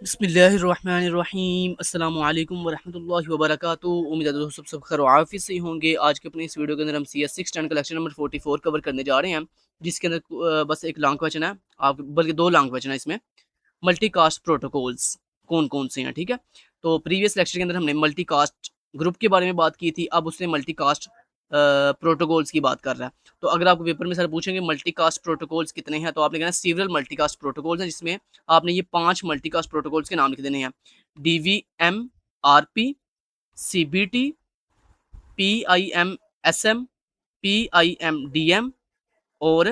बिस्मिल्लाहिर्रहमानिर्रहीम अस्सलामु अलैकुम वरहमतुल्लाहि वबरकातुहू। उम्मीद है दोस्तों सब खैर आफियत से ही होंगे। आज के अपने इस वीडियो के अंदर हम CS6 10 का लेक्चर नंबर 44 कवर करने जा रहे हैं, जिसके अंदर बस एक लॉन्ग क्वेश्चन है, आप बल्कि दो लॉन्ग क्वेश्चन है इसमें। मल्टीकास्ट प्रोटोकॉल्स कौन कौन से हैं, ठीक है। तो प्रीवियस लेक्चर के अंदर हमने मल्टीकास्ट ग्रुप के बारे में बात की थी, अब उसने मल्टीकास्ट प्रोटोकॉल्स की बात कर रहा है। तो अगर आपको पेपर में सर पूछेंगे मल्टीकास्ट प्रोटोकॉल्स कितने हैं, तो आपने कहना सीवरल मल्टीकास्ट प्रोटोकॉल्स हैं, जिसमें आपने ये 5 मल्टीकास्ट प्रोटोकॉल्स के नाम लिख देने हैं। DVM-RP, CBT, PIM-SM, PIM-DM और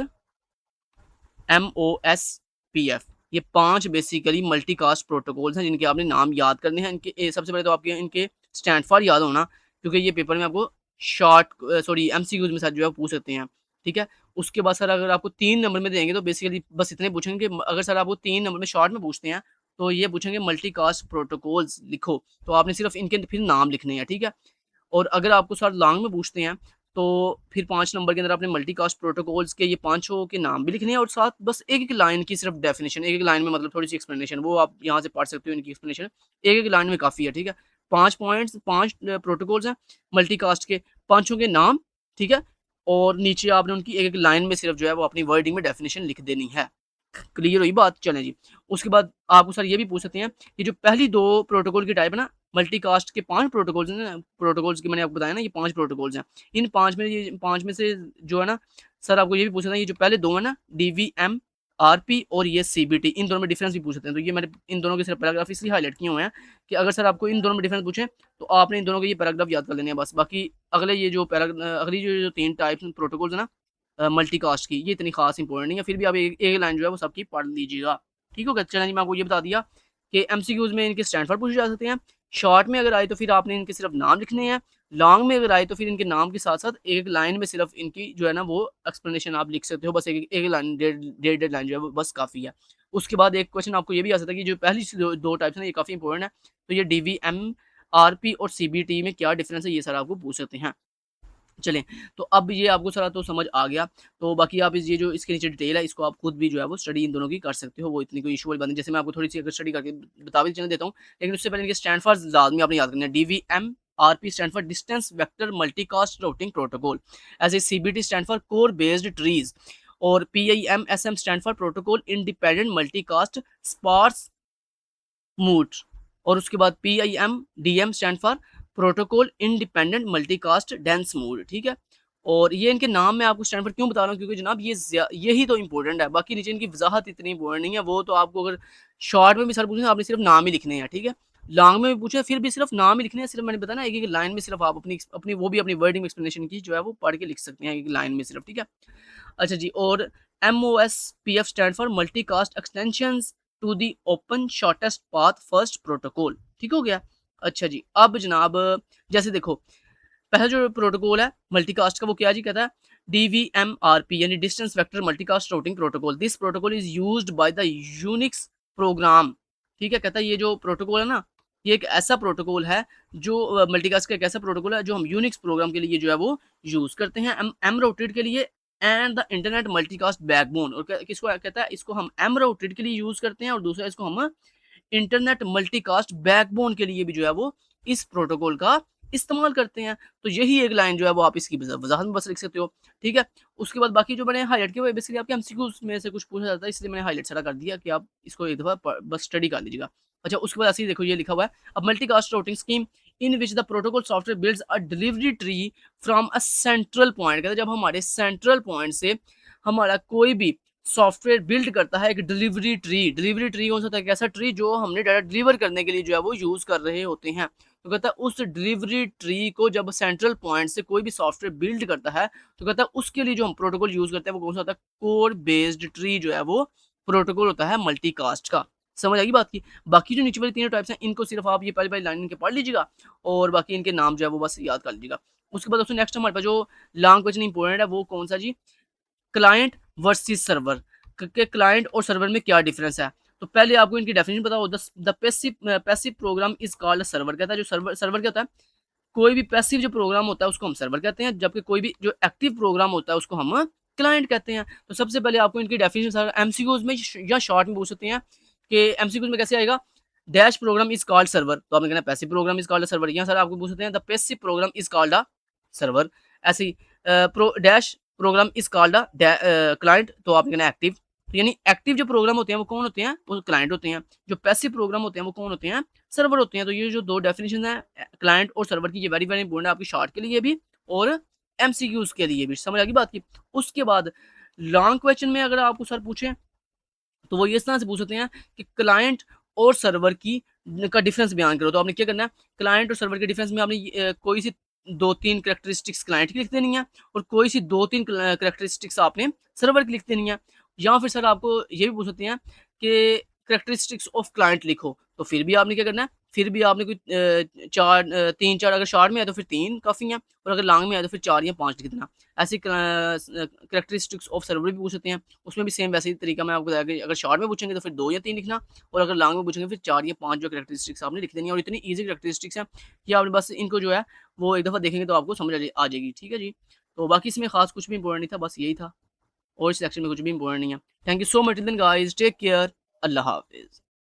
MOSPF। ये 5 बेसिकली मल्टीकास्ट प्रोटोकॉल्स हैं, जिनके आपने नाम याद करने हैं। इनके सबसे पहले तो आपके इनके स्टैंड फॉर याद होना, क्योंकि ये पेपर में आपको MCQs में सर जो है पूछ सकते हैं, ठीक है। उसके बाद सर अगर आपको 3 नंबर में देंगे तो बेसिकली बस इतने पूछेंगे कि अगर सर आपको 3 नंबर में शॉर्ट में पूछते हैं, तो ये पूछेंगे मल्टीकास्ट प्रोटोकॉल्स लिखो, तो आपने सिर्फ इनके फिर नाम लिखने हैं, ठीक है। और अगर आपको सर लॉन्ग में पूछते हैं, तो फिर 5 नंबर के अंदर आपने मल्टीकास्ट प्रोटोकॉल्स के ये पाँचों के नाम भी लिखने हैं, और साथ बस एक-एक लाइन की सिर्फ डेफिनिशन, एक-एक लाइन में मतलब थोड़ी-सी एक्सप्लेनेशन, वो आप यहाँ से पढ़ सकते हो इनकी एक्सप्लेनेशन। एक-एक लाइन में काफ़ी है, ठीक है। 5 पॉइंट्स, 5 प्रोटोकॉल्स हैं मल्टीकास्ट के, पाँचों के नाम, ठीक है। और नीचे आपने उनकी एक-एक लाइन में सिर्फ जो है वो अपनी वर्डिंग में डेफिनिशन लिख देनी है। क्लियर हुई बात? चलें जी। उसके बाद आपको सर ये भी पूछ सकते हैं कि जो पहली 2 प्रोटोकॉल की टाइप है ना, मल्टीकास्ट के 5 प्रोटोकॉल्स हैं ना, प्रोटोकॉल्स की मैंने आपको बताया ना, ये 5 प्रोटोकॉल्स हैं। इन 5 में से जो है ना, सर आपको ये भी पूछ सकते हैं, ये जो पहले 2 हैं ना, DVM, RP और ये CBT, इन दोनों में डिफरेंस भी पूछ सकते हैं। तो ये मैंने इन दोनों के सिर्फ पैराग्राफ इसलिए हाइलाइट किए हुए हैं कि अगर सर आपको इन दोनों में डिफरेंस पूछें, तो आपने इन दोनों के ये पैराग्राफ याद कर लेने हैं बस। बाकी अगली जो 3 टाइप्स प्रोटोकॉल्स है ना मल्टीकास्ट की, ये इतनी खास इंपॉर्टेंट नहीं है, फिर भी आप एक लाइन जो है वो सबकी पढ़ लीजिएगा, ठीक हो गया। चलें जी, मैं आपको ये बता दिया कि MCQs में इनके स्टैंड फॉर पूछे जा सकते हैं। शॉर्ट में अगर आए तो फिर आपने इनके सिर्फ नाम लिखने हैं। लॉन्ग में अगर आए तो फिर इनके नाम के साथ साथ एक लाइन में सिर्फ इनकी जो है ना वो एक्सप्लेनेशन आप लिख सकते हो, बस एक लाइन, डेढ़ लाइन जो है वो बस काफ़ी है। उसके बाद एक क्वेश्चन आपको ये भी आ सकता है कि जो पहली दो टाइप्स हैं ये काफ़ी इंपॉर्टेंट है, तो ये DVM-RP और CBT में क्या डिफरेंस है, ये सर आपको पूछ सकते हैं। चलें, तो अब ये आपको सारा तो समझ आ गया, तो बाकी आप ये जो इसके नीचे डिटेल है, इसको आप खुद भी जो है वो स्टडी इन दोनों की कर सकते हो, वो इतनी कोई इश्यू वाली बात नहीं। जैसे मैं आपको थोड़ी-सी अगर स्टडी करके बता भी चलने देता हूँ, लेकिन उससे पहले इनके स्टैंड फॉर लाज़मी आपने याद करना है। DVM-RP stand for distance vector multicast routing protocol, ऐसे CBT stand for core based trees, और PIM-SM stand for protocol independent multicast sparse mode, और उसके बाद PIM-DM stand for protocol independent multicast dense mode, ठीक है। और ये इनके नाम मैं आपको स्टैंड फॉर क्यों बता रहा हूँ, क्योंकि जनाब यही तो इंपॉर्टेंट है, बाकी नीचे इनकी वजाहत इतनी इंपॉर्टेंट नहीं है। वो तो आपको अगर शॉर्ट में भी सर पूछे आपने सिर्फ नाम ही लिखने हैं, ठीक है। लॉन्ग में भी पूछे फिर भी सिर्फ नाम ही लिखने हैं, सिर्फ मैंने बताया ना एक एक लाइन में सिर्फ आप अपनी अपनी वो भी अपनी वर्डिंग एक्सप्लेनेशन की जो है वो पढ़ के लिख सकते हैं एक लाइन में सिर्फ, ठीक है। अच्छा जी, और MOSPF stand for multicast extensions to the open shortest path first protocol, ठीक हो गया। अच्छा जी, अब जनाब जैसे देखो पहला जो प्रोटोकॉल है मल्टीकास्ट का वो क्या जी कहता है, DVM-RP यानी distance vector multicast routing protocol. This protocol is used by the Unix program, ठीक है। कहता है ये जो प्रोटोकॉल है ना, ये एक ऐसा प्रोटोकॉल है जो मल्टीकास्ट का एक ऐसा प्रोटोकॉल है जो हम यूनिक्स प्रोग्राम के लिए जो है वो यूज करते हैं। एम राउटेड के लिए and the internet multicast backbone, और किसको कहता है, इसको हम एम राउटेड के लिए यूज करते हैं, और दूसरा इसको हम इंटरनेट मल्टीकास्ट बैकबोन के लिए भी जो है वो इस प्रोटोकॉल का इस्तेमाल करते हैं। तो यही एक लाइन जो है वो आप इसकी वजाहत में बस लिख सकते हो, ठीक है। उसके बाद बाकी जो मैंने हाईलाइट किया वो बेसिकली आपके एमसीक्यूज में से कुछ पूछा जाता है, इसलिए मैंने हाईलाइट सारा कर दिया कि आप इसको एक दफ़ा बस स्टडी कर लीजिएगा। अच्छा, उसके बाद ऐसे ही देखो ये लिखा हुआ है, अब multicast routing scheme in which the protocol software builds a delivery tree from a central point. कहते हैं जब हमारे सेंट्रल पॉइंट से हमारा कोई भी सॉफ्टवेयर बिल्ड करता है एक डिलीवरी ट्री कौन सा होता है, एक ऐसा ट्री जो हमने डाटा डिलीवर करने के लिए जो है वो यूज कर रहे होते हैं। तो कहता है उस डिलीवरी ट्री को जब सेंट्रल पॉइंट से कोई भी सॉफ्टवेयर बिल्ड करता है, तो कहता है उसके लिए जो हम प्रोटोकॉल यूज करते हैं वो कौन सा होता है, कोर बेस्ड ट्री जो है वो प्रोटोकॉल होता है मल्टीकास्ट का। समझ आएगी बात की। बाकी जो नीचे वाली तीनों टाइप्स हैं इनको सिर्फ आप ये पहली पहली लाइन इनके पढ़ लीजिएगा, और बाकी इनके नाम जो है वो बस याद कर लीजिएगा। उसके बाद दोस्तों नेक्स्ट हमारे पास जो लॉन्ग क्वेश्चन इंपॉर्टेंट है वो कौन सा जी, क्लाइंट वर्सेस सर्वर, के क्लाइंट और सर्वर में क्या डिफरेंस है। तो पहले आपको इनकी डेफिनेशन बताओ। The passive program is called server. कहता है जो सर्वर क्या होता है, कोई भी पैसिव जो प्रोग्राम होता है उसको हम सर्वर कहते हैं, जबकि कोई भी जो एक्टिव प्रोग्राम होता है उसको हम क्लाइंट कहते हैं। तो सबसे पहले आपको इनकी डेफिनेशन एमसीक्यूज में या शॉर्ट में पूछ सकते हैं कि एमसीक्यूज में कैसे आएगा, dash program is called server, तो आपने कहना passive program is called server. यहाँ सर आपको पूछ सकते हैं the passive program is called a server. ऐसे ही dash program is called a client, तो आपने कहना एक्टिव। तो यानी एक्टिव जो प्रोग्राम होते हैं वो कौन होते हैं, वो क्लाइंट होते हैं। जो पैसिव प्रोग्राम होते हैं वो कौन होते हैं, सर्वर होते हैं। तो ये जो दो डेफिनेशन है क्लाइंट और सर्वर की, ये वेरी वेरी इंपॉर्टेंट है आपकी शॉर्ट के लिए भी और एमसीक्यूज के लिए भी। समझ आ गई बात की। उसके बाद लॉन्ग क्वेश्चन में अगर आपको सर पूछें तो वो ये इस तरह से पूछ सकते हैं कि क्लाइंट और सर्वर की का डिफरेंस बयान करो। तो आपने क्या करना है, क्लाइंट और सर्वर के डिफरेंस में आपने कोई सी 2-3 कैरेक्टरिस्टिक्स क्लाइंट की लिख देनी है और कोई सी 2-3 कैरेक्टरिस्टिक्स आपने सर्वर की लिख देनी है। या फिर सर आपको ये भी पूछ सकते हैं कि कैरेक्टरिस्टिक्स ऑफ क्लाइंट लिखो, तो फिर भी आपने क्या करना है, फिर भी आपने कोई 3-4 अगर शॉर्ट में है तो फिर 3 काफ़ी हैं और अगर लॉन्ग में है तो फिर 4 या 5 लिख देना। ऐसे कैरेक्टरिस्टिक्स ऑफ सर्वर भी पूछ सकते हैं, उसमें भी सेम वैसे ही तरीका मैं आपको बताया कि अगर शॉर्ट में पूछेंगे तो फिर 2 या 3 लिखना और अगर लॉन्ग में पूछेंगे फिर 4 या 5 जो कैरेक्टरिस्टिक्स आपने लिख देनी है। और इतनी ईजी कैरेक्टरिस्टिक्स हैं कि आपने बस इनको जो है वो एक दफ़ा देखेंगे तो आपको समझ आ जाएगी। ठीक है जी। तो बाकी इसमें खास कुछ भी इंपॉर्टेंट नहीं था, बस यही था और इस सेक्शन में कुछ भी इंपॉर्टेंट नहीं है। Thank you so much, till then guys, take care, अल्लाह हाफिज़।